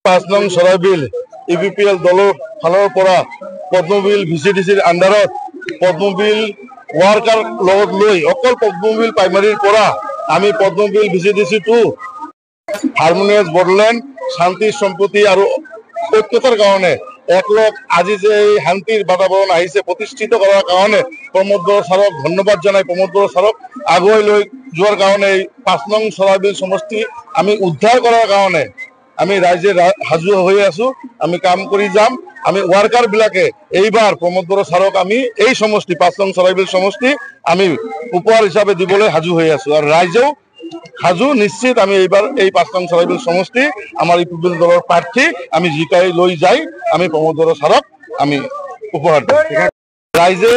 5 নং চৰাইবিল ইউপিপিএল দলৰ ফালৰ পৰা পদ্মবিল ভিচিডিচিৰ আণ্ডাৰত পদ্মবিল ৱাৰ্কাৰ লগত লৈ অকল পদ্মবিল প্ৰাইমাৰীৰ পৰা আমি পদ্মবিল ভিচিডিচি টু হাৰমনিয়াছ বড়োলেণ্ড শান্তি সম্প্ৰীতি আৰু ঐক্যতাৰ কাৰণে একলগ আজি যে এই শান্তিৰ বাতাবৰণ আহিছে প্ৰতিষ্ঠিত কৰাৰ কাৰণে প্ৰমোদ বড়ো ছাৰক ধন্যবাদ জনাই প্ৰমোদ বড়ো ছাৰক আগুৱাই লৈ যোৱাৰ কাৰণে 5 নং চৰাইবিল সমষ্টি আমি উদ্ধাৰ কৰাৰ কাৰণে আমি ৰাইজে সাজু হৈ আছো আমি কাম কৰি যাম আমি ওয়াৰ্কাৰ বিলাকে এইবাৰ প্ৰমোদ বড়ো ছাৰক আমি এই সমষ্টি 5 নং চৰাইবিল সমষ্টি আমি উপহাৰ হিচাপে দিবলৈ সাজু হৈ আছো আৰু ৰাইজেও সাজু নিশ্চিত আমি এইবাৰ এই 5 নং চৰাইবিল সমষ্টি আমাৰ ইউপিপিএল দলৰ প্ৰাৰ্থী আমি জিকাই লৈ যাই আমি প্ৰমোদ বড়ো ছাৰক আমি উপহাৰ দিম ৰাইজে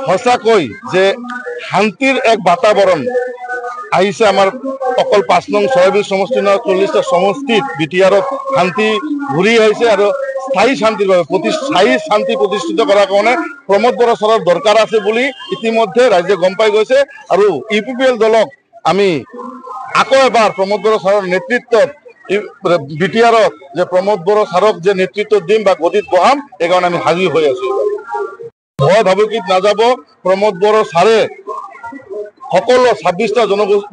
সঁচাকৈ যে শান্তিৰ এক বাতাবৰণ আহিছে আমাৰ অকল 5 নং চৰাইবিল সমষ্টি ন 40টা সমষ্টিত বিটিআৰত শান্তি ঘূৰি আহিছে আৰু স্থায়ী শান্তিৰ বাবে স্থায়ী শান্তি প্ৰতিষ্ঠিত কৰাৰ কাৰণে প্ৰমোদ বড়ো ছাৰৰ দৰকাৰ আছে বুলি ইতিমধ্যে ৰাইজে গম পাই গৈছে আৰু ইউপিপিএল দলক আমি আকৌ এবাৰ প্ৰমোদ বড়ো ছাৰৰ নেতৃত্বত বিটিআৰত যে প্ৰমোদ বড়ো ছাৰক যে নেতৃত্ব দিম বা গদিত বহাম এই কাৰণে আমি সাজু হৈ আছো ভয় ভাবুকিত নাযাব প্ৰমোদ বড়ো ছাৰে সকলো 26টা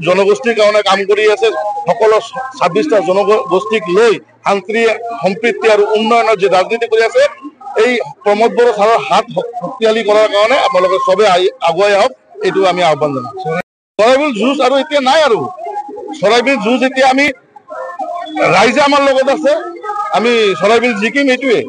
জনগোষ্ঠীৰ কাৰণে কাম কৰি আছে সকলো 26টা জনগোষ্ঠীক লৈ শান্তি সম্প্ৰীতি আৰু উন্নয়নৰ যে ৰাজনীতি কৰি আছে এই প্ৰমোদ বড়ো ছাৰৰ হাত শক্তিশালী কৰাৰ কাৰণে আপোনালোকে সবে আগুৱাই আহক এইটো আমি আহ্বান জনাম চৰাইবিল যুঁজ আৰু এতিয়া নাই আৰু চৰাইবিল যুঁজ এতিয়া আমি ৰাইজে আমাৰ লগত আছে আমি চৰাইবিল জিকিম এইটোৱে